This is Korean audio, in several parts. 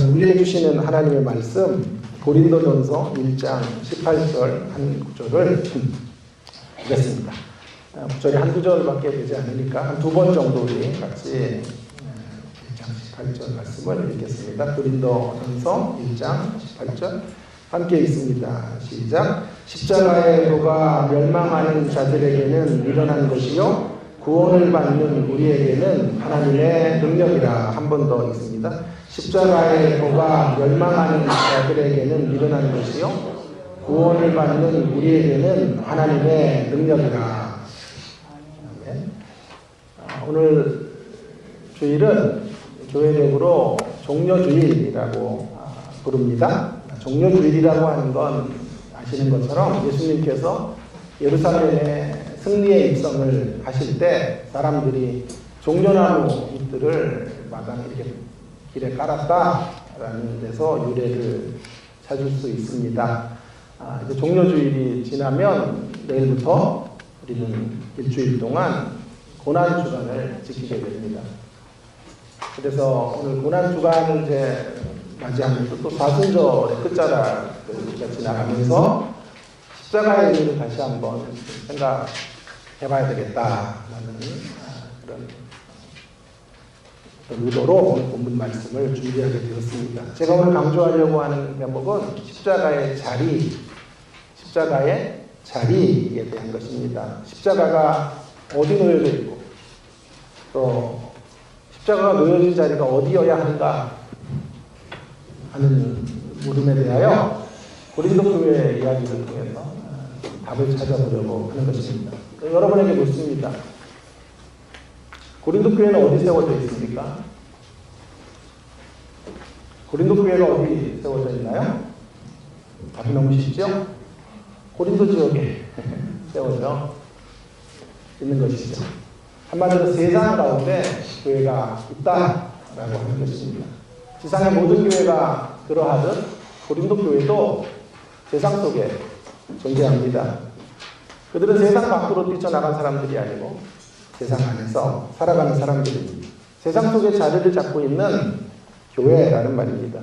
우리에게 주시는 하나님의 말씀 고린도전서 1장 18절 한 구절을 보겠습니다. 구절이 한 구절밖에 되지 않으니까 한 두 번 정도 우리 같이 1장 18절 말씀을 읽겠습니다. 고린도전서 1장 18절 함께 읽습니다. 시작. 십자가의 도가 멸망하는 자들에게는 미련한 것이요 구원을 받는 우리에게는 하나님의 능력이라. 한 번 더 읽습니다. 십자가의 도가 멸망하는 자들에게는 미련한 것이요 구원을 받는 우리에게는 하나님의 능력이라. 오늘 주일은 교회적으로 종려주일이라고 부릅니다. 종려주일이라고 하는 건 아시는 것처럼 예수님께서 예루살렘에 승리의 입성을 하실 때 사람들이 종려나무 잎들을 마당에 이렇게 길에 깔았다라는 데서 유래를 찾을 수 있습니다. 이제 종려주일이 지나면 내일부터 우리는 일주일 동안 고난주간을 지키게 됩니다. 그래서 오늘 고난주간을 이제 맞이하면서 또 사순절의 끝자락을 지나가면서 십자가의 의미를 다시 한번 생각해봐야 되겠다라는 그런 의도로 오늘 본문 말씀을 준비하게 되었습니다. 제가 오늘 강조하려고 하는 대목은 십자가의 자리에 대한 것입니다. 십자가가 어디 놓여져 있고 또 십자가가 놓여진 자리가 어디여야 하는가 하는 물음에 대하여 고린도 교회 이야기를 통해서 답을 찾아보려고 하는 것입니다. 여러분에게 묻습니다. 고린도 교회는 어디 세워져 있습니까? 고린도 교회가 어디 세워져 있나요? 답이 너무 쉽죠? 고린도 지역에 세워져 있는 것이죠. 한마디로 세상 가운데 교회가 있다라고 하는 것입니다. 지상의 모든 교회가 그러하듯 고린도 교회도 세상 속에 존재합니다. 그들은 세상 밖으로 뛰쳐나간 사람들이 아니고 세상 안에서 살아가는 사람들입니다. 세상 속에 자리를 잡고 있는 교회라는 말입니다.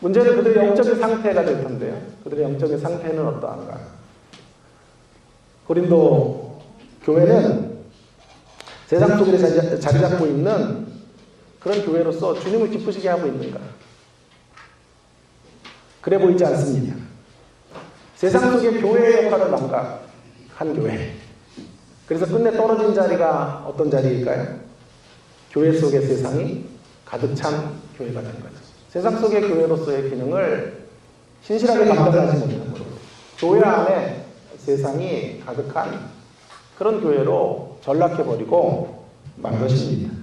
문제는 그들의 영적인 상태가 될 텐데요. 그들의 영적인 상태는 어떠한가? 고린도 교회는 세상 속에 자리 잡고 있는 그런 교회로서 주님을 기쁘시게 하고 있는가? 그래 보이지 않습니다. 세상 속에 교회의 역할을 망각한 교회. 그래서 끝내 떨어진 자리가 어떤 자리일까요? 교회 속의 세상이 가득 찬 교회가 된 거죠. 세상 속의 교회로서의 기능을 신실하게 감당하지 못하고 교회 안에 세상이 가득한 그런 교회로 전락해버리고 만 것입니다.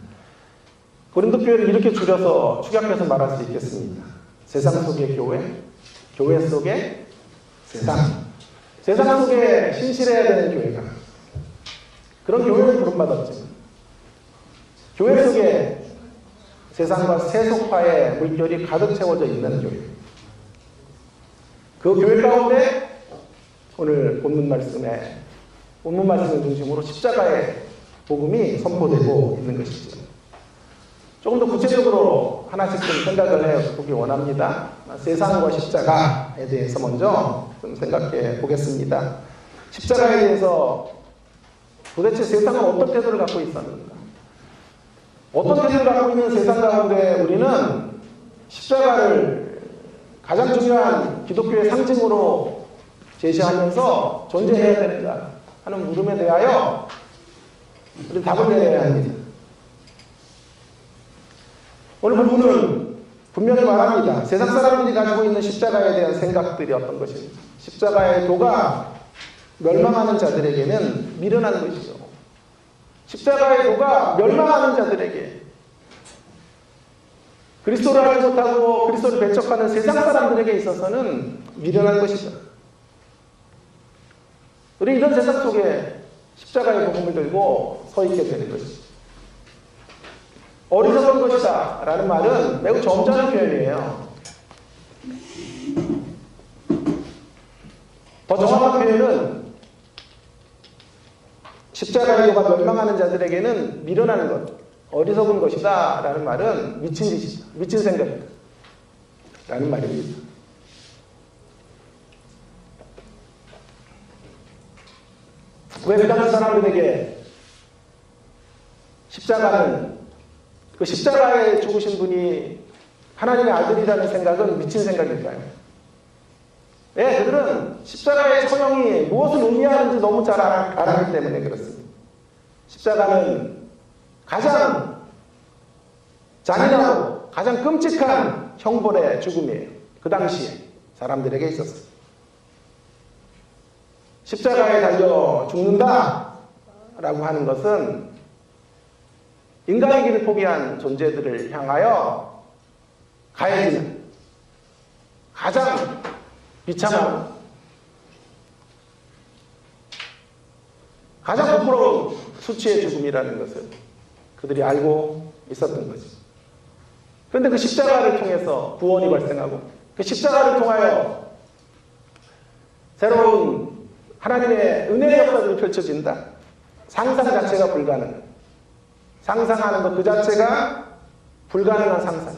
고린도 교회를 이렇게 줄여서 축약해서 말할 수 있겠습니다. 세상 속의 교회, 교회 속의 세상. 세상 속에 신실해야 되는 교회가 그런 교회를 부름받았지만 교회 속에 세상과 세속화의 물결이 가득 채워져 있는 교회. 그 교회 가운데 오늘 본문 말씀을 중심으로 십자가의 복음이 선포되고 있는 것이죠. 조금 더 구체적으로 하나씩 좀 생각을 해보기 원합니다. 세상과 십자가에 대해서 먼저 좀 생각해 보겠습니다. 십자가에 대해서 도대체 세상은 어떤 태도를 갖고 있었는가? 어떤 태도를 갖고 있는 세상 가운데 우리는 십자가를 가장 중요한 기독교의 상징으로 제시하면서 존재해야 되는가 하는 물음에 대하여 우리는 답을 내려야 합니다. 오늘 본문은 분명히 말합니다. 세상 사람들이 가지고 있는 십자가에 대한 생각들이 어떤 것입니까? 십자가의 도가 멸망하는 자들에게는 미련한 것이죠. 십자가의 도가 멸망하는 자들에게 그리스도를 알지 못하고 그리스도를 배척하는 세상 사람들에게 있어서는 미련한 것이죠. 우리 이런 세상 속에 십자가의 복음을 들고 서 있게 되는 것이죠. 어리석은 것이다 라는 말은 매우 점잖은 표현이에요. 더 정확한 표현은 십자가의 도가 멸망하는 자들에게는 미련한 것, 어리석은 것이다 라는 말은 미친 짓이다, 미친 생각이다. 라는 말입니다. 왜 그 당시 사람들에게 십자가는, 그 십자가에 죽으신 분이 하나님의 아들이라는 생각은 미친 생각일까요? 예, 그들은 십자가의 처형이 무엇을 의미하는지 너무 잘 알았기 때문에 그렇습니다. 십자가는 가장 잔인하고 가장 끔찍한 형벌의 죽음이에요. 그 당시에 사람들에게 있었어요. 십자가에 달려 죽는다 라고 하는 것은 인간의 길을 포기한 존재들을 향하여 가해지는 가장 비참하고 가장 부끄러운 수치의 죽음이라는 것을 그들이 알고 있었던 거죠. 그런데 그 십자가를 통해서 구원이 발생하고 그 십자가를 통하여 새로운 하나님의 은혜의 역사들이 펼쳐진다. 상상 자체가 불가능. 상상하는 것 그 자체가 불가능한 상상.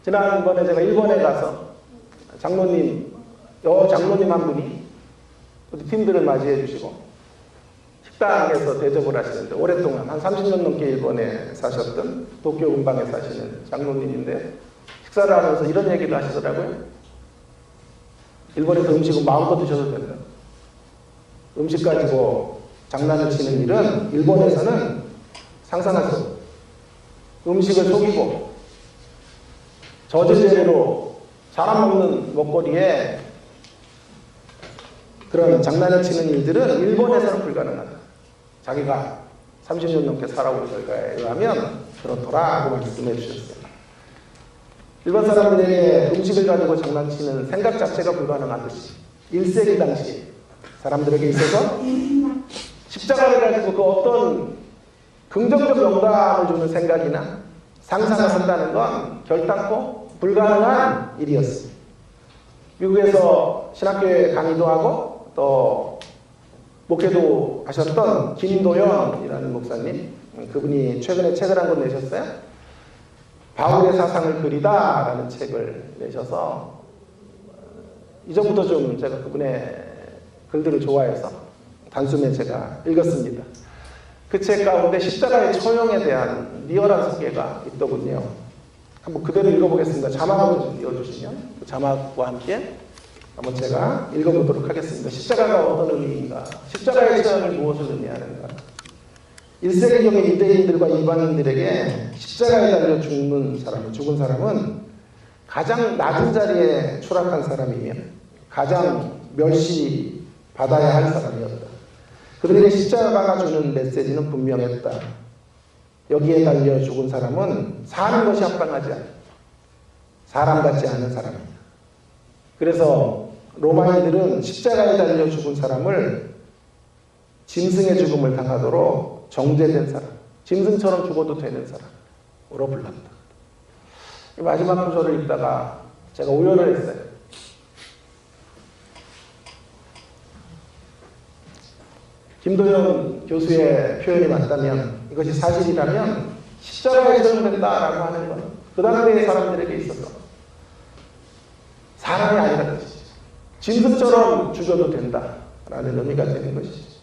지난번에 제가 일본에 가서 장로님 한 분이 우리 팀들을 맞이해 주시고 식당에서 대접을 하시는데 오랫동안 한 30년 넘게 일본에 사셨던 도쿄 근방에 사시는 장로님인데 식사를 하면서 이런 얘기를 하시더라고요. 일본에서 음식은 마음껏 드셔도 된다. 음식 가지고 장난을 치는 일은 일본에서는 상상할 수 없다. 음식을 속이고 저제재로 사람 먹는 먹거리에 그런 장난을 치는 일들은 일본에서는 불가능하다. 자기가 30년 넘게 살아온 결과에 의하면 그렇더라고 말씀해 주셨어요. 일본 사람들에게 음식을 가지고 장난치는 생각 자체가 불가능하듯이 1세기 당시 사람들에게 있어서 십자가를 가지고 그 어떤 긍정적 영감을 주는 생각이나 상상을 한다는 건 결단코 불가능한 일이었습니다. 미국에서 신학교에 강의도 하고 또 목회도 하셨던 김도연이라는 목사님, 그분이 최근에 책을 한 권 내셨어요. 바울의 사상을 그리다 라는 책을 내셔서 이전부터 좀 제가 그분의 글들을 좋아해서 단숨에 제가 읽었습니다. 그 책 가운데 십자가의 처형에 대한 리얼한 소개가 있더군요. 한번 그대로 읽어보겠습니다. 자막을 좀 띄워주시면 그 자막과 함께 한번 제가 읽어보도록 하겠습니다. 십자가가 어떤 의미인가? 십자가의 처형이 무엇을 의미하는가? 1세기경의 유대인들과 이방인들에게 십자가에 달려 죽은 사람은 가장 낮은 자리에 추락한 사람이며 가장 멸시받아야 할 사람이었다. 그들에게 십자가가 주는 메시지는 분명했다. 여기에 달려 죽은 사람은 사는 것이 합당하지 않아. 사람 같지 않은 사람이다. 그래서 로마인들은 십자가에 달려 죽은 사람을 짐승의 죽음을 당하도록 정죄된 사람, 짐승처럼 죽어도 되는 사람으로 불렀다. 마지막 구절을 읽다가 제가 오열을 했어요. 김도영 교수의 표현이 맞다면, 이것이 사실이라면 십자가에 처형된다라고 하는 것은 그 당대의 사람들에게 있어서 사람이 아니라는 것이죠. 짐승처럼 죽어도 된다라는 의미가 되는 것이죠.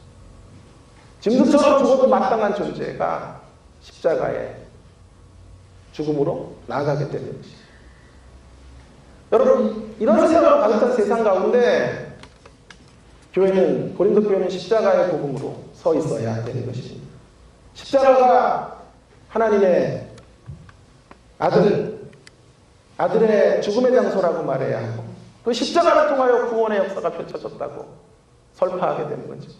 짐승처럼 죽어도 마땅한 존재가 십자가의 죽음으로 나아가게 되는 것이죠. 여러분, 이런 생각으로 가득 찬 세상 가운데 교회는, 고린도 교회는 십자가의 복음으로 서 있어야 되는 것입니다. 십자가가 하나님의 아들의 죽음의 장소라고 말해야 하고, 그 십자가를 통하여 구원의 역사가 펼쳐졌다고 설파하게 되는 거죠.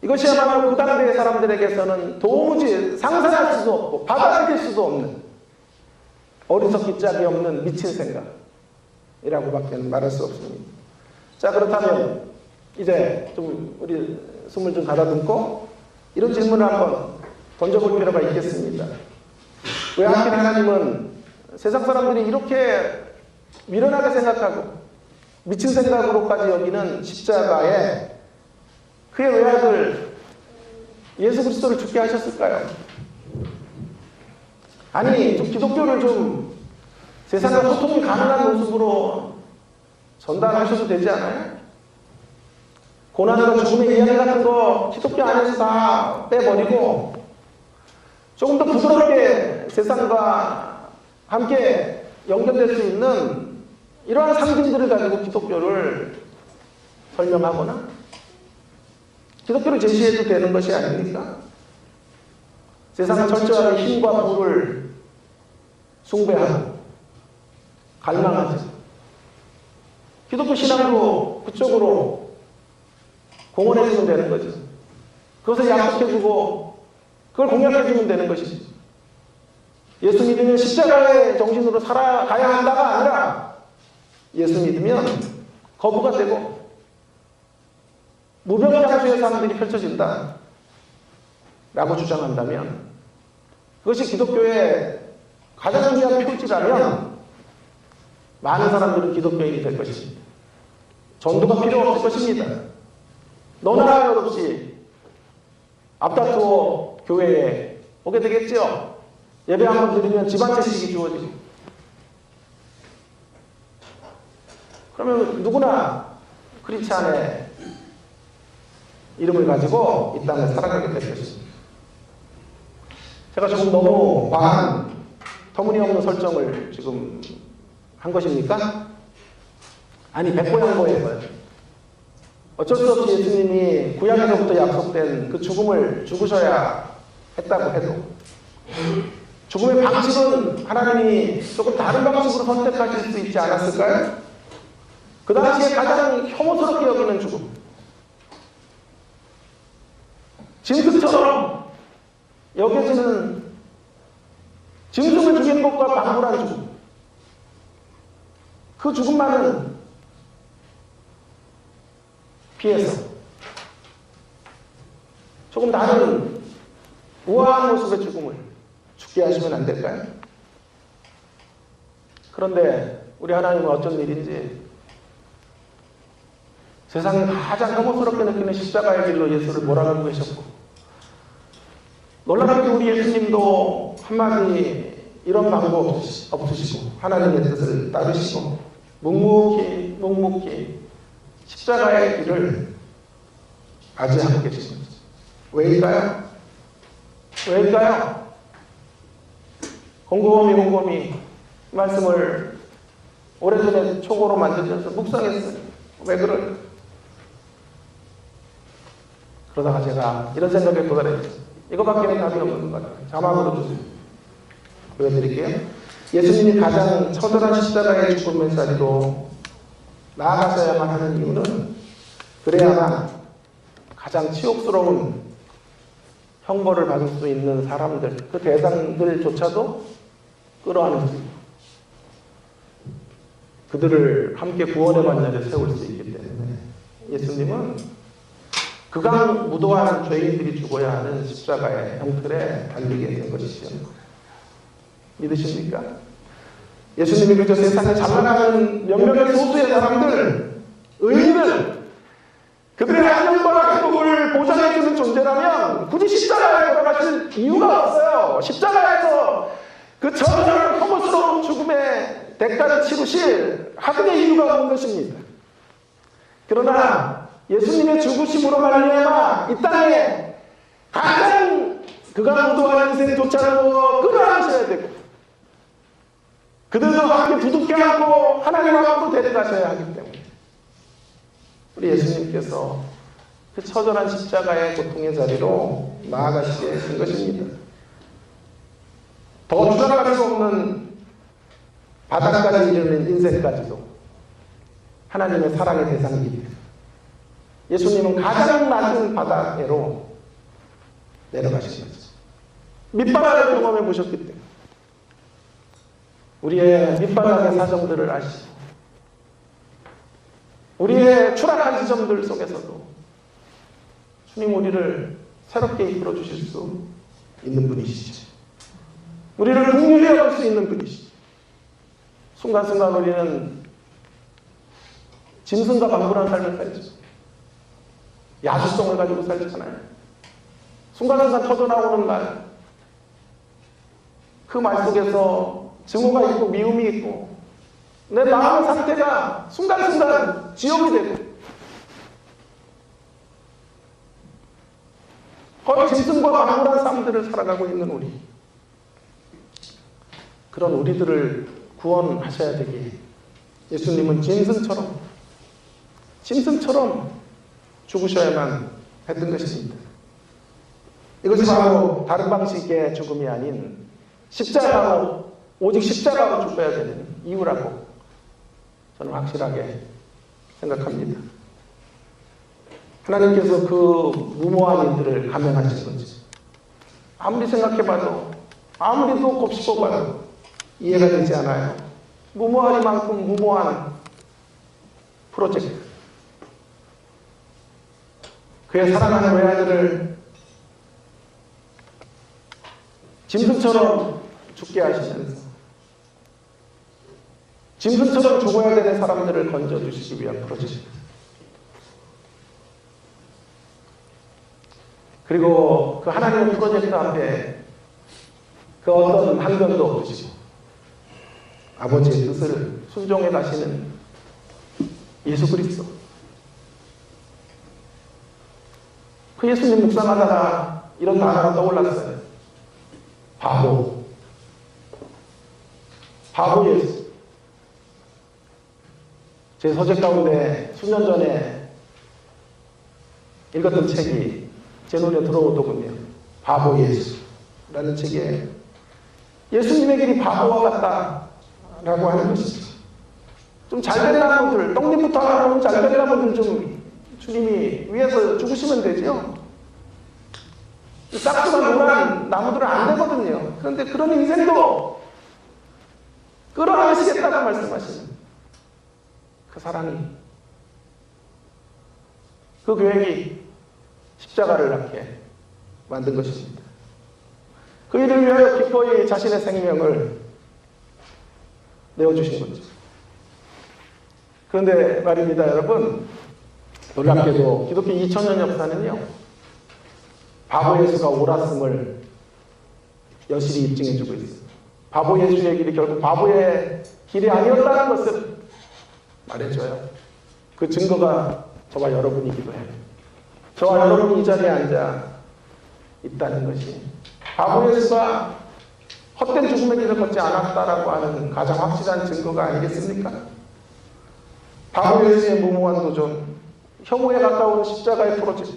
이것이야말로 그 당대의 사람들에게서는 도무지 상상할 수도 없고 받아들일 수도 없는 어리석기 짝이 없는 미친 생각이라고밖에 말할 수 없습니다. 자, 그렇다면 이제 좀 우리 숨을 좀 가다듬고 이런 질문을 한번 던져볼 필요가 있겠습니다. 왜 하필 하나님은 세상 사람들이 이렇게 미련하게 생각하고 미친 생각으로까지 여기는 십자가에 그의 외아들 예수 그리스도를 죽게 하셨을까요? 아니, 좀 기독교를 좀 세상과 소통이 가능한 모습으로 전달하셔도 되지 않아요? 고난과 죽음의 이야기 같은 거 기독교 안에서 다 빼버리고 조금 더 부드럽게 세상과 함께 연결될 수 있는 이러한 상징들을 가지고 기독교를 설명하거나 기독교를 제시해도 되는 것이 아닙니까? 세상은 철저하게 힘과 부를 숭배하고 갈망하죠. 기독교 신앙도 그쪽으로 공헌해주면 되는 거죠. 그것을 약속해주고 그걸 공약해주면 되는 것이죠. 예수 믿으면 십자가의 정신으로 살아가야 한다가 아니라 예수 믿으면 거부가 되고 무병장수의 삶들이 펼쳐진다 라고 주장한다면 그것이 기독교의 가장 중요한 표지라면 많은 사람들은 기독교인이 될 것입니다. 전도가 필요 없을 것입니다. 너나 할 것 없이 앞다투어 교회에 오게 되겠죠. 예배 한번 드리면 집 한 채씩이 주어지고 그러면 누구나 크리스찬의 이름을 가지고 이 땅을 살아가게 될 것입니다. 제가 조금 너무 과한 터무니없는 설정을 지금 한 것입니까? 아니, 백보양보에서요. 어쩔 수 없이 예수님이 구약에서부터 약속된 그 죽음을 죽으셔야 했다고 해도 죽음의 방식은 하나님이 조금 다른 방식으로 선택하실 수 있지 않았을까요? 그 당시에 가장 혐오스럽게 여기는 죽음, 짐승처럼 여겨지는 짐승을 죽이는 것과 방불한 죽음, 그 죽음만은 피해서 조금 다른 우아한 모습의 죽음을 죽게 하시면 안 될까요? 그런데 우리 하나님은 어쩐 일인지 세상에 가장 혐오스럽게 느끼는 십자가의 길로 예수를 몰아가고 계셨고 놀랍게도 우리 예수님도 한마디 이런 방법 없으시고 하나님의 뜻을 따르시고 묵묵히 십자가의 길을 아지하고 계신 거죠. 왜일까요? 왜일까요? 곰곰이 말씀을 오래전에 초고로 만들면서 묵상했어요. 왜 그럴까? 그러다가 제가 이런 생각에 도달했어요. 이거밖에는 답이 없는 것 같아요. 자막으로 주세요. 보여드릴게요. 예수님이 가장 처절한 십자가의 죽음의 자리로 나아가셔야만 하는 이유는 그래야만 가장 치욕스러운 형벌을 받을 수 있는 사람들, 그 대상들조차도 끌어안을 수 있고 그들을 함께 구원의 반열에 세울 수 있기 때문에 예수님은 극악무도한 죄인들이 죽어야 하는 십자가의 형틀에 달리게 된 것이죠. 믿으십니까? 예수님이 그저 세상에 잘 나가는 몇몇의 소수의 사람들, 의인들, 그들의 안녕과 행복을 보장해주는 존재라면 굳이 십자가에 돌아가실 이유가 없어요. 십자가에서 그 저주를 혐오스러운 죽음의 대가를 치르실 하등의 이유가 없는 것입니다. 그러나 예수님의 죽으심으로 말미암아 이 땅에 가장 극악무도한 인생조차도 끌어안으셔야 되고 그들도 함께 부둥켜 안고 하나님 앞으로 데려가셔야 하기 때문에 우리 예수님께서 그 처절한 십자가의 고통의 자리로 나아가시게 된 것입니다. 더 추락할 수 없는 바닥까지 이르는 인생까지도 하나님의 사랑의 대상이기 때문에 예수님은 가장 낮은 바닥으로 내려가신 거죠. 밑바닥을 경험해 보셨기 때문에 우리의 밑바닥의 사정들을 아시고 우리의 추락한 지점들 속에서도 주님 우리를 새롭게 이끌어 주실 수 있는 분이시죠. 우리를 긍휼히 여길 수 있는 분이시죠. 순간순간 우리는 짐승과 방불한 삶을 살죠. 야수성을 가지고 살잖아요. 순간순간 터져나오는 말, 그 말 속에서 증오가 있고 미움이 있고 내 마음의 상태가 순간순간 지옥이 되고 거의 짐승과 망울한 삶들을 살아가고 있는 우리, 그런 우리들을 구원하셔야 되기에 예수님은 짐승처럼 죽으셔야만 했던 것입니다. 이것이 바로 다른 방식의 죽음이 아닌 십자가로, 오직 십자가로 죽어야 되는 이유라고 저는 확실하게 생각합니다. 하나님께서 그 무모한 일들을 감행하신 거지. 아무리 생각해봐도, 아무리도 곱씹어봐도 이해가 되지 않아요. 무모하리만큼 무모한 프로젝트. 그의 사랑하는 외아들을 짐승처럼 죽게 하시면서 짐승처럼 죽어야 되는 사람들을 건져주시기 위한 프로젝트. 그리고 그 하나님의 프로젝트 앞에 그 어떤 한견도 없으시고 아버지의 뜻을 순종해 가시는 예수 그리스도. 그 예수님 묵상하다가 이런 단어가 떠올랐어요. 바보 예수. 제 서적 가운데 수년 전에 읽었던 책이 제 눈에 들어오더군요. 바보 예수라는 책에 예수님의 길이 바보와 같다라고 하는 것이죠. 좀 잘된 나무들, 떡잎부터 하나면 잘된 나무들 좀 주님이 위에서 죽으시면 되죠. 싹수가 노란 나무들은 안 되거든요. 그런데 그런 인생도 끌어내시겠다고 말씀하시는 그 사랑이, 그 계획이 십자가를 낳게 만든 것입니다. 그 일을 위하여 기꺼이 자신의 생명을 내어주신 거죠. 그런데 말입니다, 여러분. 놀랍게도 기독교 2000년 역사는요, 바보 예수가 옳았음을 여실히 입증해주고 있어요. 바보 예수의 길이 결국 바보의 길이 아니었다는 것을 말해줘요. 그 증거가 저와 여러분이기도 해요. 저와 여러분이 이 자리에 앉아 있다는 것이 바보 예수가 헛된 죽음의 길을 걷지 않았다라고 하는 가장 확실한 증거가 아니겠습니까? 바보 예수의 무모한 도전, 혐오에 가까운 십자가의 프로젝트,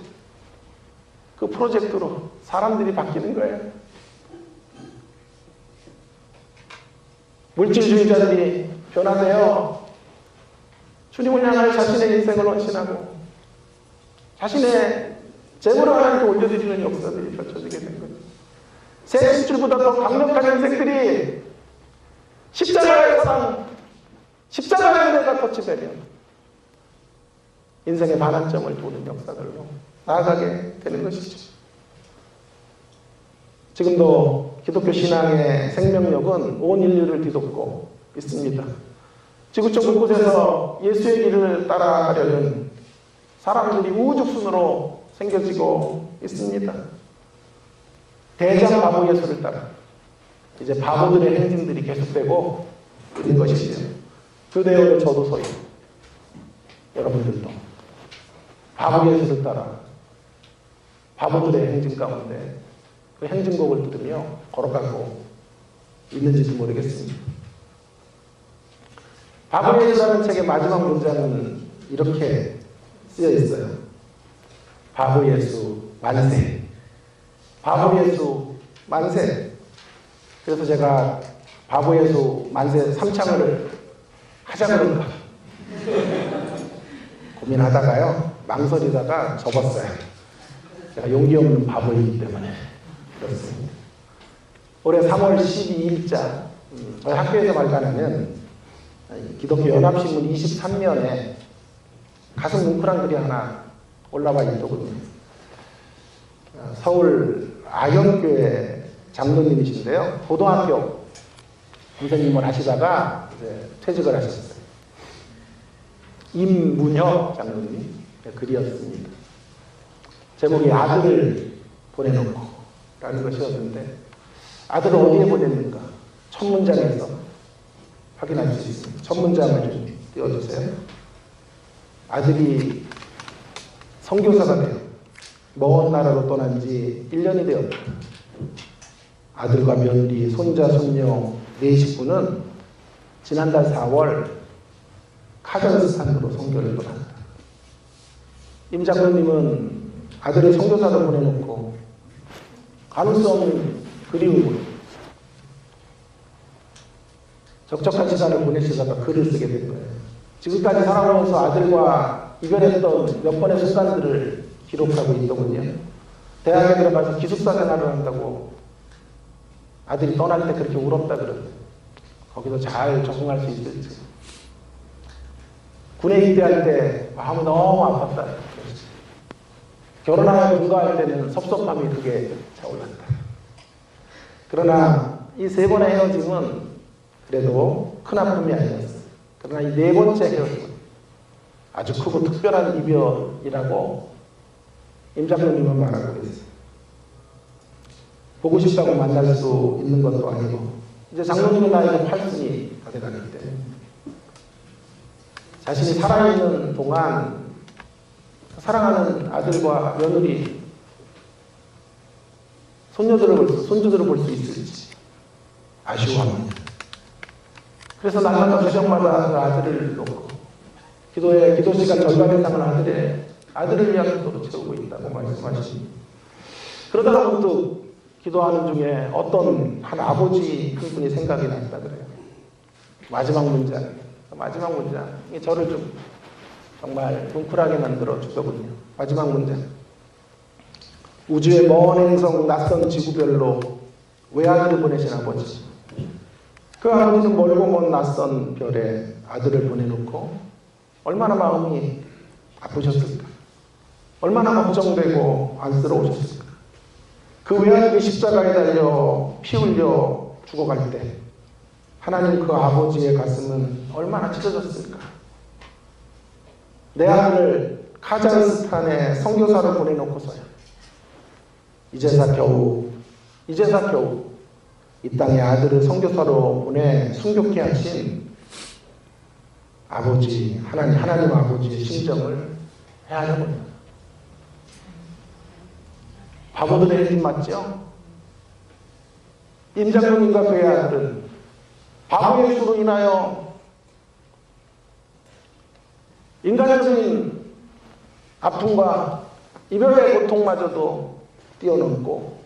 그 프로젝트로 사람들이 바뀌는 거예요. 물질주의자들이 변화되어 주님을 향하여 자신의 인생을 헌신하고 자신의 재물을 하나님께 올려드리는 역사들이 펼쳐지게 된 거죠. 새 신줄보다 더 강력한 인생들이 십자가의 사랑, 십자가의 은혜가 터치되면 인생의 반환점을 도는 역사들로 나아가게 되는 것이죠. 지금도 기독교 신앙의 생명력은 온 인류를 뒤덮고 있습니다. 지구촌 곳곳에서 예수의 길을 따라가려는 사람들이 우후죽순으로 생겨지고 있습니다. 대장 바보 예수를 따라 이제 바보들의 행진들이 계속되고 있는 것이지요. 교대원의 저도 소유, 여러분들도 바보 예수를 따라 바보들의 행진 가운데 그 행진곡을 들으며 걸어가고 있는지도 모르겠습니다. 바보 예수라는 책의 마지막 문장은 이렇게 쓰여 있어요. 바보 예수 만세. 바보 예수 만세. 그래서 제가 바보 예수 만세 3창을 하자 그런가 고민하다가요, 망설이다가 접었어요. 제가 용기 없는 바보이기 때문에 그렇습니다. 올해 3월 12일자 저희 학교에서 발간하는 기독교 연합신문 23면에 가슴 뭉클한 글이 하나 올라와 있더군요. 서울 아현교회 장로님이신데요, 고등학교 선생님을 하시다가 이제 퇴직을 하셨어요. 임문혁 장로님 글이었습니다. 제목이 아들을 보내놓고 라는 것이었는데, 아들을 어디에 보냈는가? 첫 문장에서 확인할 수 있습니다. 첫 문장을 좀 띄워주세요. 아들이 선교사가 되어 먼 나라로 떠난 지 1년이 되었다. 아들과 며느리, 손자, 손녀, 네 식구는 지난달 4월 카자흐스탄으로 선교를 떠났다. 임 장로님은 아들을 선교사로 보내놓고 가눌 수 없는 그리움으로 적적한 시간을 보내시다가 글을 쓰게 된 거예요. 지금까지 살아오면서 아들과 이별했던 몇 번의 순간들을 기록하고 있더군요. 대학에 들어가서 기숙사 생활을 한다고 아들이 떠날 때 그렇게 울었다 그러는데 거기서 잘 적응할 수 있을지. 군에 입대할 때 마음이 너무 아팠다. 결혼하여 분가할 때는 섭섭함이 그게 차올랐다. 그러나 이 세 번의 헤어짐은 그래도 큰 아픔이 아니었어요. 그러나 이 네 번째 헤어짐은 아주 크고 특별한 이별이라고 임 장로님은 말하고 계세요. 보고 싶다고 만날 수 있는 것도 아니고 이제 장로님의 나이가 8순이 다 돼가기 때문에 자신이 살아있는 동안 사랑하는 아들과 며느리, 손주들을 볼 수 있을지 아쉬워합니다. 그래서 날마다 저녁마다 그 아들을 놓고 기도 시간 절반 이상을 아들을 위한 기도로 채우고 있다고 말씀하십니다. 그러다가 문득 기도하는 중에 어떤 한 아버지 한 분이 생각이 났다 그래요. 마지막 문장이 저를 좀 정말 뭉클하게 만들어 주더군요. 마지막 문장. 우주의 먼 행성 낯선 지구별로 외아들을 보내신 아버지. 그 아버지는 멀고 먼 낯선 별에 아들을 보내놓고 얼마나 마음이 아프셨을까. 얼마나 걱정되고 안쓰러우셨을까. 그 외아들이 십자가에 달려 피 흘려 죽어갈 때 하나님 그 아버지의 가슴은 얼마나 찢어졌을까. 내 아들을 카자흐스탄에 선교사로 보내놓고서야 이제사 겨우 이 땅에 아들을 선교사로 보내 순교케 하신 아버지, 하나님 아버지의 심정을 헤아려 봅니다. 바보들의 행진 맞죠? 임 장로님과 그의 아들은 바보의 수로 인하여 인간적인 아픔과 이별의 고통마저도 뛰어넘고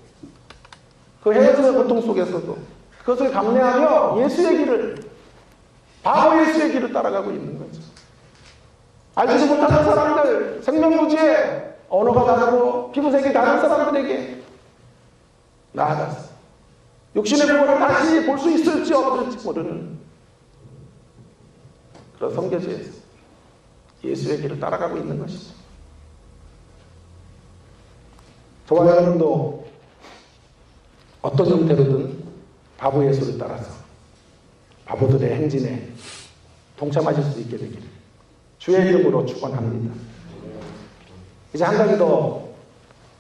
그 헤어짐의 고통 속에서도 그것을 감내하며 바보 예수의 길을 따라가고 있는 거죠. 알지 못하는 사람들, 생명무지에 언어가 다르고 피부색이 다른 사람들에게 나아가서 육신의 부모를 다시 볼 수 있을지 없을지 모르는 그런 선교지에서 예수의 길을 따라가고 있는 것이죠. 저와 여러분도 어떤 형태로든 바보 예수를 따라서 바보들의 행진에 동참하실 수 있게 되기를 주의 이름으로 축원합니다. 이제 한 가지 더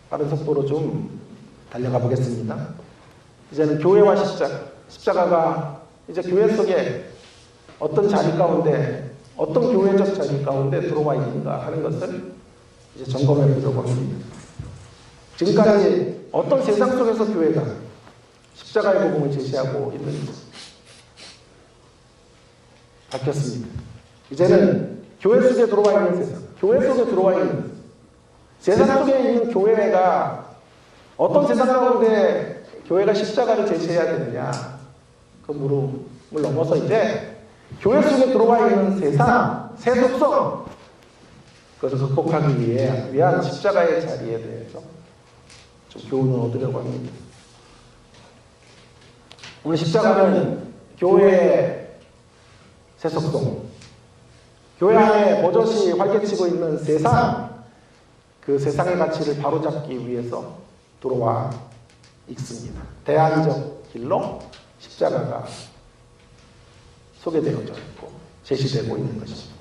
빠른 속도로 좀 달려가 보겠습니다. 이제는 교회와 십자가가 이제 교회 속에 어떤 자리 가운데, 어떤 교회적 자리 가운데 들어와 있는가 하는 것을 이제 점검해 보려고 합니다. 지금까지 어떤 세상 속에서 교회가 십자가의 복음을 제시하고 있는지 밝혔습니다. 이제는 교회 속에 들어와 있는 세상, 교회 속에 들어와 있는 세상 속에 있는 교회가 어떤 세상 가운데 교회가 십자가를 제시해야 되느냐 그 물음을 넘어서 이제 교회 속에 들어와 있는 세상, 세속성 그것을 극복하기 위한 십자가의 자리에 대해서 좀 교훈을 얻으려고 합니다. 오늘 십자가는 교회의 세속성, 교회 안에 버젓이 활개치고 있는 세상, 그 세상의 가치를 바로잡기 위해서 들어와 있습니다. 대안적 길로 십자가가 소개되어져 있고 제시되고 있는 것입니다.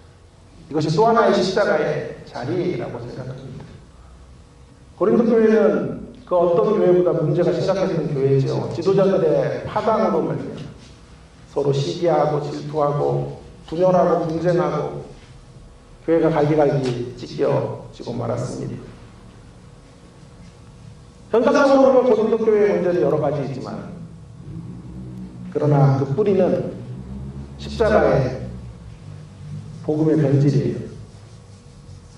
이것이 또 하나의 십자가의 자리라고 생각합니다. 고린도 교회는 그 어떤 교회보다 문제가 심각했던 교회죠. 지도자들의 파당으로 말미암아 서로 시기하고 질투하고 분열하고 분쟁하고 교회가 갈기갈기 찢겨지고 말았습니다. 현상적으로 보면 고린도 교회의 문제는 여러 가지 있지만 그러나 그 뿌리는 십자가의 복음의 변질이에요.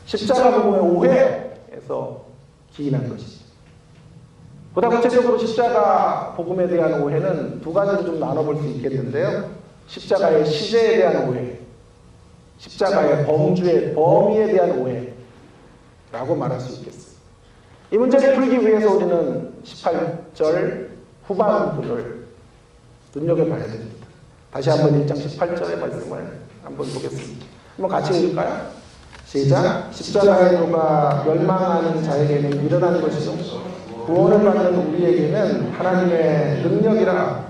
십자가 복음의 오해에서 기인한 것이죠. 보다 구체적으로 십자가 복음에 대한 오해는 두 가지로 좀 나눠볼 수 있겠는데요. 십자가의 시제에 대한 오해, 십자가의 범위에 대한 오해라고 말할 수 있겠습니다. 이 문제를 풀기 위해서 우리는 18절 후반부를 눈여겨봐야 됩니다. 다시 한번 1장 18절의 말씀을 한번 보겠습니다. 한번 같이 읽을까요? 시작. 십자가의 도가 멸망하는 자에게는 일어난 것이요 구원을 받는 우리에게는 하나님의 능력이라.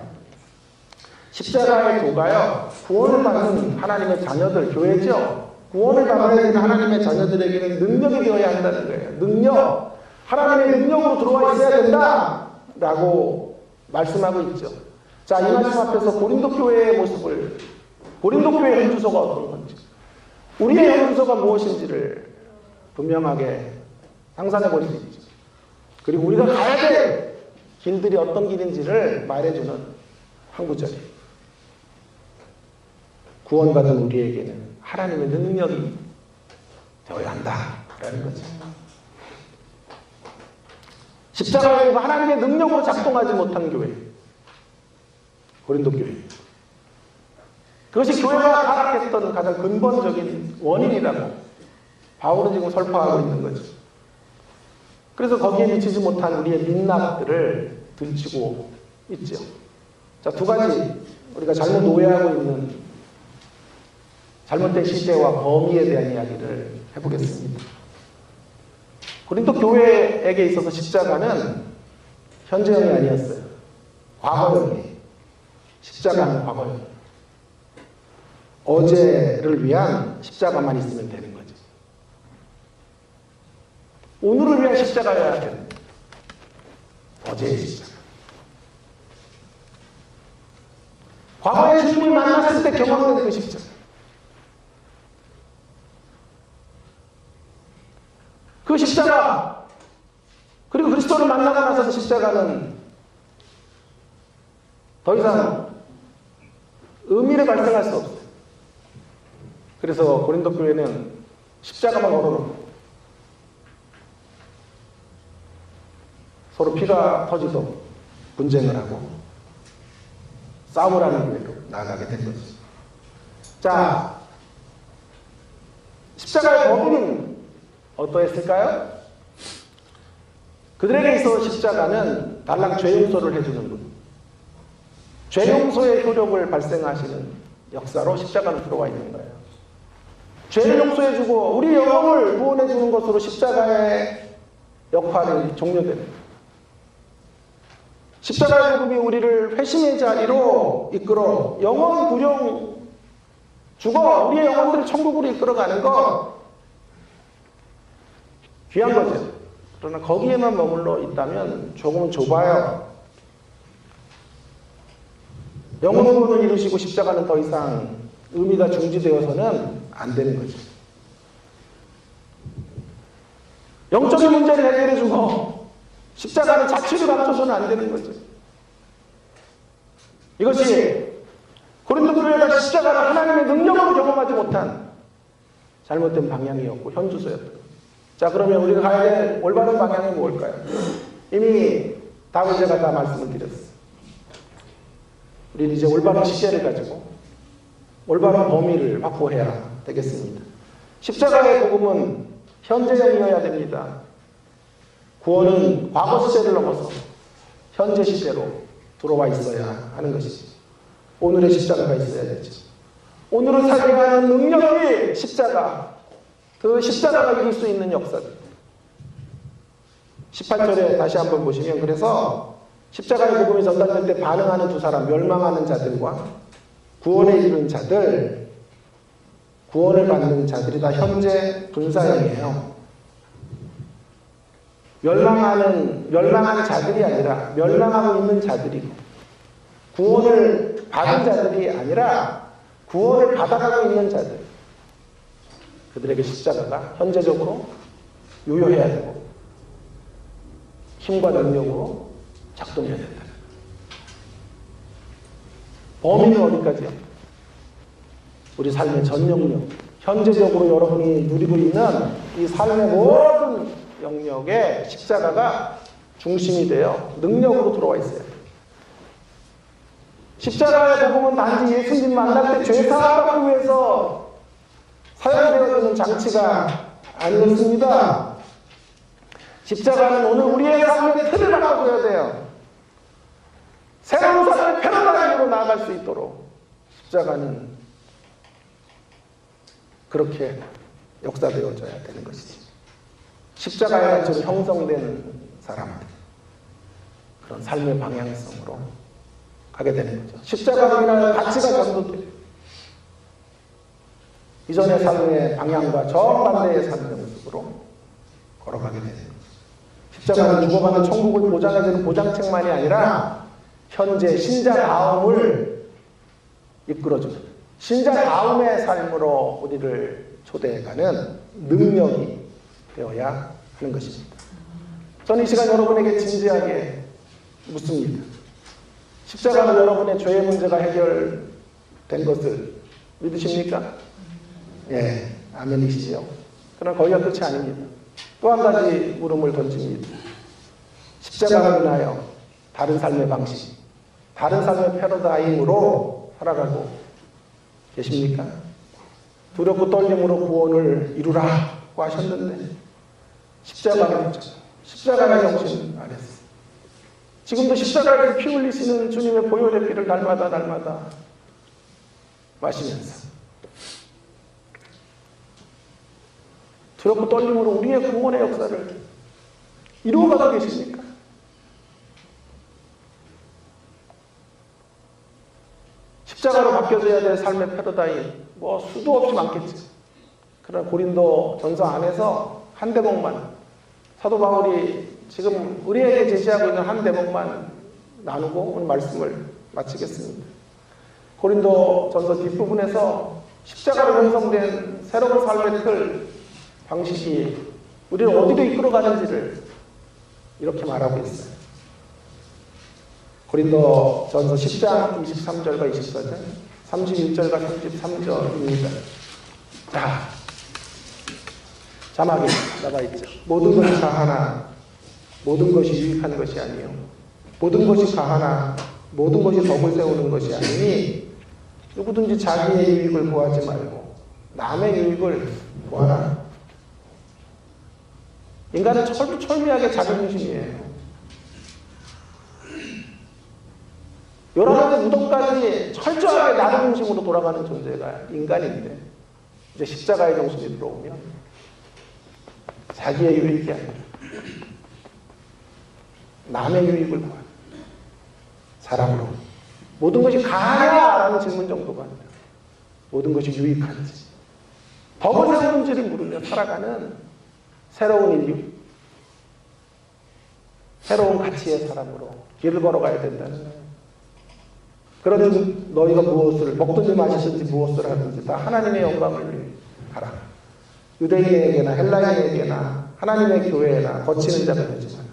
십자가의 도가요, 구원을 받는 하나님의 자녀들, 교회죠. 구원을 받아야 되는 하나님의 자녀들에게는 능력이 되어야 한다는 거예요. 능력. 하나님의 능력으로 들어와 있어야 된다 라고 말씀하고 있죠. 자, 이 말씀 앞에서 고린도 교회의 모습을, 고린도 교회의 현주소가 어떤 건지, 우리의 현주소가 무엇인지를 분명하게 상상해 볼 수 있죠. 그리고 우리가 가야 될 길들이 어떤 길인지를 말해주는 한 구절이에요. 구원받은 우리에게는 하나님의 능력이 되어야 한다라는 거죠. 십자가의 하나님의 능력으로 작동하지 못한 교회, 고린도 교회. 그것이 교회가 타락했던 가장 근본적인 원인이라고 바울은 지금 설파하고 있는 거죠. 그래서 거기에 미치지 못한 우리의 민낯들을 들추고 있죠. 자, 두 가지 우리가 잘못 오해하고 있는 잘못된 시제와 범위에 대한 이야기를 해보겠습니다. 고린도 교회에게 있어서 십자가는 현재형이 아니었어요. 과거형이에요. 십자가는 과거형. 어제를 위한 십자가만 있으면 되는 거죠. 오늘을 위한 십자가여야 되는 어제의 십자가. 과거에 주님을 만났을 때 경험된 그 십자가. 그 십자가, 그리고 그리스도를 만나고 나서 십자가는 더 이상 의미를 발생할 수 없어요. 그래서 고린도 교회는 십자가만 걸어놓고 서로 피가 터지도록 분쟁을 하고 싸움을 하는 교회로 나아가게 된 거죠. 자, 십자가의 범인은 어떠했을까요? 그들에게 있어 십자가는 달랑 죄 용서를 해주는 분, 죄 용서의 효력을 발생하시는 역사로 십자가는 들어와 있는 거예요. 죄를 용서해주고 우리 영혼을 구원해주는 것으로 십자가의 역할이 종료됩니다. 십자가의 복음이 우리를 회심의 자리로 이끌어 영원 구령 죽어 우리의 영혼들을 천국으로 이끌어가는 것 귀한 거죠. 그러나 거기에만 머물러 있다면 조금은 좁아요. 영혼 구원을 이루시고 십자가는 더 이상 의미가 중지되어서는 안 되는 거죠. 영적인 문제를 해결해주고 십자가는 자취를 감춰서는 안 되는 거죠. 이것이 고린도 교회가 십자가를 하나님의 능력으로 경험하지 못한 잘못된 방향이었고 현주소였던 거죠. 자, 그러면 우리가 가야 될 올바른 방향이 뭘까요? 이미 답을 제가 다 말씀을 드렸어요. 우리는 이제 올바른 시제를 가지고 올바른 범위를 확보해야 되겠습니다. 십자가의 복음은 현재형이어야 됩니다. 구원은 과거 시제를 넘어서 현재 시제로 들어와 있어야 하는 것이죠. 오늘의 십자가가 있어야 되죠. 오늘을 살게 하는 능력이 십자가, 그 십자가가 이룰 수 있는 역사들. 18절에 다시 한번 보시면, 그래서 십자가의 복음이 전달될 때 반응하는 두 사람, 멸망하는 자들과 구원에 이른 자들, 구원을 받는 자들이 다 현재 분사형이에요. 멸망한 자들이 아니라 멸망하고 있는 자들이고, 구원을 받은 자들이 아니라 구원을 받아가고 있는 자들, 그들에게 십자가가 현재적으로 유효해야 되고 힘과 능력으로 작동해야 된다. 범위는 어디까지요? 우리 삶의 전 영역, 현재적으로 여러분이 누리고 있는 이 삶의 모든 영역에 십자가가 중심이 되어 능력으로 들어와 있어요. 십자가의 복음은 단지 예수님 만날 때 죄사함을 위해서 사용되어지는 장치가 아니었습니다. 십자가는 오늘 우리의 삶의 틀을 바꿔줘야 돼요. 새로운 삶의 패러다임으로 나아갈 수 있도록 십자가는 그렇게 역사되어져야 되는 것이지. 십자가의 가치로 형성된 사람들, 그런 삶의 방향성으로 가게 되는 거죠. 십자가로 인하여 가치가 전도돼요. 이전의 삶의 방향과 정반대의 삶의 모습으로 걸어가게 되는 거죠. 십자가는 죽어가는 천국을 보장해주는 보장책만이 아니라 현재 신자다움을 이끌어주는 신자다움의 삶으로 우리를 초대해가는 능력이 되어야 하는 것입니다. 저는 이 시간 여러분에게 진지하게 묻습니다. 십자가로 여러분의 죄의 문제가 해결된 것을 믿으십니까? 예, 아멘이시죠. 그러나 거기가 끝이 아닙니다. 또 한 가지 물음을 던집니다. 십자가로 인하여 다른 삶의 방식, 다른 삶의 패러다임으로 살아가고 계십니까? 두렵고 떨림으로 구원을 이루라고 하셨는데 십자가의 정신 아래서 지금도 십자가에서 피 흘리시는 주님의 보혈의 피를 날마다 마시면서 두렵고 떨림으로 우리의 구원의 역사를 이루어가고 계십니까? 십자가로 바뀌어져야 될 삶의 패러다임 수도 없이 많겠죠. 그러나 고린도 전서 안에서 한 대목만, 사도 바울이 지금 우리에게 제시하고 있는 한 대목만 나누고 오늘 말씀을 마치겠습니다. 고린도 전서 뒷부분에서 십자가로 형성된 새로운 삶의 틀, 방식이 우리를 어디로 이끌어가는지를 이렇게 말하고 있어요. 고린도 전서 10장 23절과 24절, 31절과 33절입니다. 자, 자막에 나가 있죠. 모든 것이 가하나 모든 것이 유익한 것이 아니요 모든 것이 가하나 모든 것이 덕을 세우는 것이 아니니 누구든지 자기의 유익을 구하지 말고 남의 유익을 구하라. 인간은 철두철미하게 자기중심이에요. 여러 가지 무덤까지 철저하게 나를 중심으로 돌아가는 존재가 인간인데 이제 십자가의 정신이 들어오면 자기의 유익이 아니라 남의 유익을 구하는 사람으로 모든 것이 가하냐라는 질문 정도가 아니라 모든 것이 유익한지 덕을 세우는지를 물으며 살아가는 새로운 인류, 새로운 가치의 사람으로 길을 걸어가야 된다는 거예요. 그러니 너희가 무엇을 먹든지 마시든지 무엇을 하든지 다 하나님의 영광을 하라. 유대인에게나 헬라인에게나 하나님의 교회나 거치는 자가 되지 마라.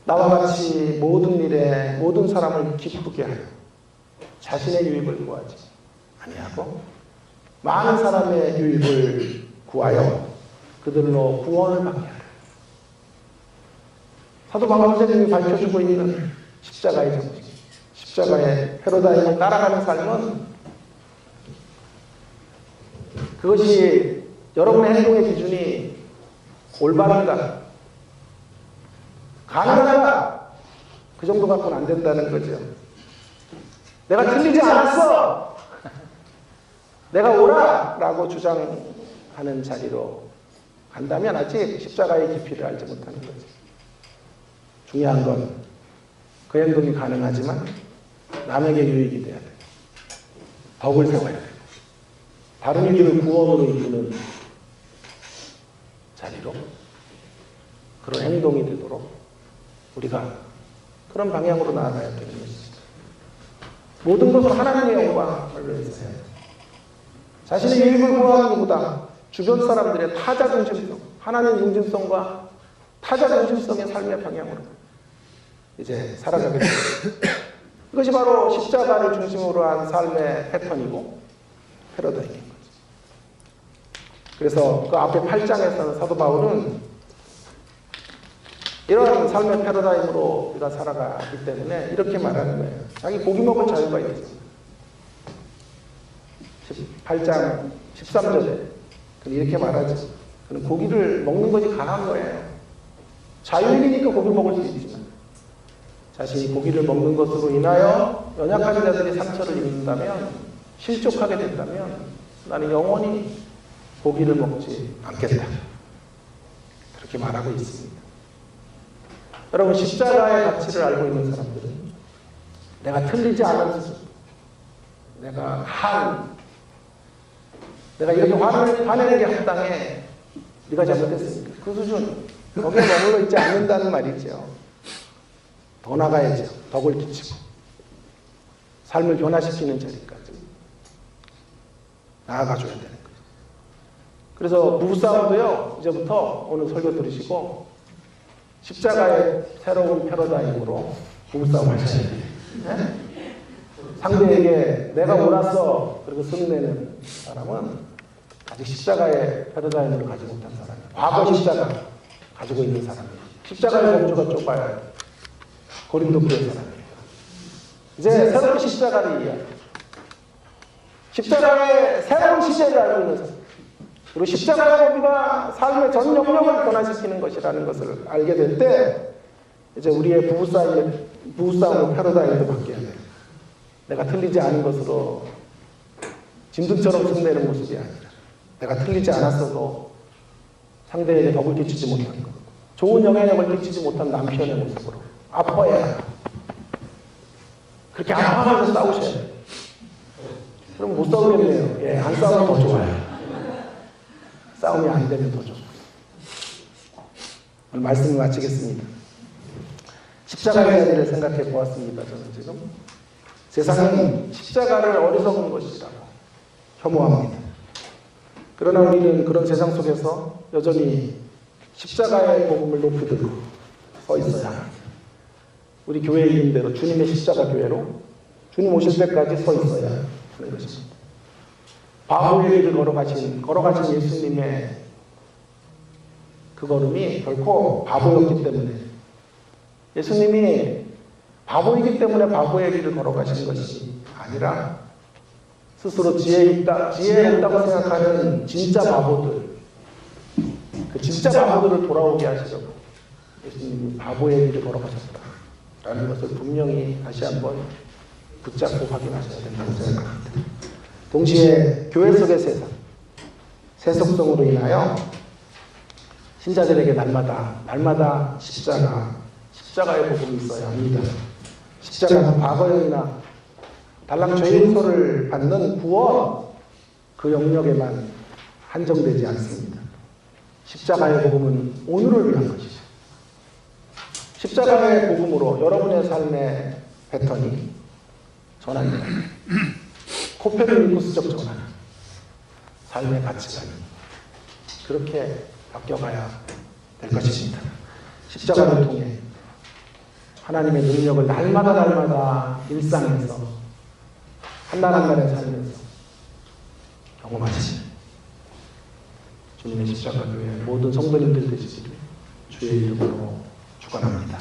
나와 같이 모든 일에 모든 사람을 기쁘게 하여 자신의 유익을 구하지 아니하고 많은 사람의 유익을 구하여 그들로 구원을 받게 하라. 사도 바울 선생님이 밝혀주고 있는 십자가의 정신, 십자가의 패러다임을 따라가는 삶은 그것이 여러분의 행동의 기준이 올바른가, 가능한가, 그 정도 갖고는 안 된다는 거죠. 내가 틀리지 않았어! 내가 옳아! 라고 주장하는 자리로 간다면 아직 십자가의 깊이를 알지 못하는 거죠. 중요한 건 그 행동이 가능하지만 남에게 유익이 돼야 돼요. 덕을 세워야 돼요. 다른 이들을 구원으로 이끄는 자리로 그런 행동이 되도록 우리가 그런 방향으로 나아가야 되는 것입니다. 모든 것을 하나님의 영광을 위해서 해야 돼요. 자신의 유익을 구하는 것보다 주변 사람들의 타자 중심성, 하나님 중심성과 타자 중심성의 삶의 방향으로 이제 살아가게 됩니다. 이것이 바로 십자가를 중심으로 한 삶의 패턴이고 패러다임인 거죠. 그래서 그 앞에 8장에서는 사도 바울은 이런 삶의 패러다임으로 우리가 살아가기 때문에 이렇게 말하는 거예요. 자기 고기 먹을 자유가 있어요. 8장 13절에 이렇게 말하죠. 그는 고기를 먹는 것이 강한 거예요. 자유인이니까 고기를 먹을 수 있지만 자신이 고기를 먹는 것으로 인하여 연약한 자들이 상처를 입는다면, 실족하게 된다면 나는 영원히 고기를 먹지 않겠다. 그렇게 말하고 있습니다. 여러분, 십자가의 가치를 알고 있는 사람들은 내가 틀리지 않은 수준, 내가 이렇게 화내는 게 합당해, 네가 잘못했으니까 그 수준, 거기에 머물러 있지 않는다는 말이죠. 더 나가야죠. 덕을 끼치고 삶을 변화시키는 자리까지 나아가줘야 되는 거예요. 그래서 부부싸움도요, 이제부터 오늘 설교 들으시고 십자가의 새로운 패러다임으로 부부싸움 하셔야 돼요. 네? 상대에게 내가 옳았어 그리고 승리내는 사람은 아직 십자가의 패러다임을 가지고 못한 사람이에요. 과거 십자가 가지고 있는 사람이에요. 십자가의 범주가 좁아요. 고린도 교회 사람이에요. 이제 새로운 십자가를 이해해요. 십자가의 새로운 시제를 알고 있는 사람, 그리고 십자가의 범위가 삶의 전 영역을 변화시키는 것이라는 것을 알게 될 때 이제 우리의 부부싸움의 패러다임도 바뀌어야 돼요. 내가 틀리지 않은 것으로 짐승처럼 승리하는 모습이 아니라 내가 틀리지 않았어도 상대에게 덕을 끼치지 못한 것, 좋은 영향력을 끼치지 못한 남편의 모습으로 아파야, 그렇게 아파서 싸우셔야 돼요. 그럼 못 싸우겠네요. 예, 안 싸우면 더 좋아요. 싸움이 안 되면 더 좋습니다. 오늘 말씀을 마치겠습니다. 십자가의 자리를 생각해 보았습니다. 저는 지금 세상은 십자가를 어리석은 것이라고 혐오합니다. 그러나 우리는 그런 세상 속에서 여전히 십자가의 복음을 높이 들고 서 있어야 합니다. 우리 교회 이름대로 주님의 십자가 교회로 주님 오실 때까지 서 있어야 하는 것입니다. 바보의 길을 걸어가신 예수님의 그 걸음이 결코 바보였기 때문에, 예수님이 바보이기 때문에 바보의 길을 걸어가신 것이 아니라 스스로 지혜롭다고 생각하는 진짜 바보들, 그 진짜 바보들을 돌아오게 하시려고 예수님이 바보의 길을 걸어가셨다라는 것을 분명히 다시 한번 붙잡고 확인하셔야 된다고 생각합니다. 동시에 교회 속의 세속성으로 인하여 신자들에게 날마다 십자가의 복음이 있어야 합니다. 십자가는 과거형이나 달랑 죄 용서를 받는 구원, 그 영역에만 한정되지 않습니다. 십자가의 복음은 오늘을 위한 것이죠. 십자가의 복음으로 여러분의 삶의 패턴이 전환됩니다. 코페르니쿠스적 전환, 삶의 가치관이 그렇게 바뀌어가야 될 것입니다. 십자가를 통해 하나님의 능력을 날마다 일상에서 한날 한날의 삶에서 경험하시는 주님의 십자가 교회 모든 성도님들 되시기를 주의 이름으로 축원합니다.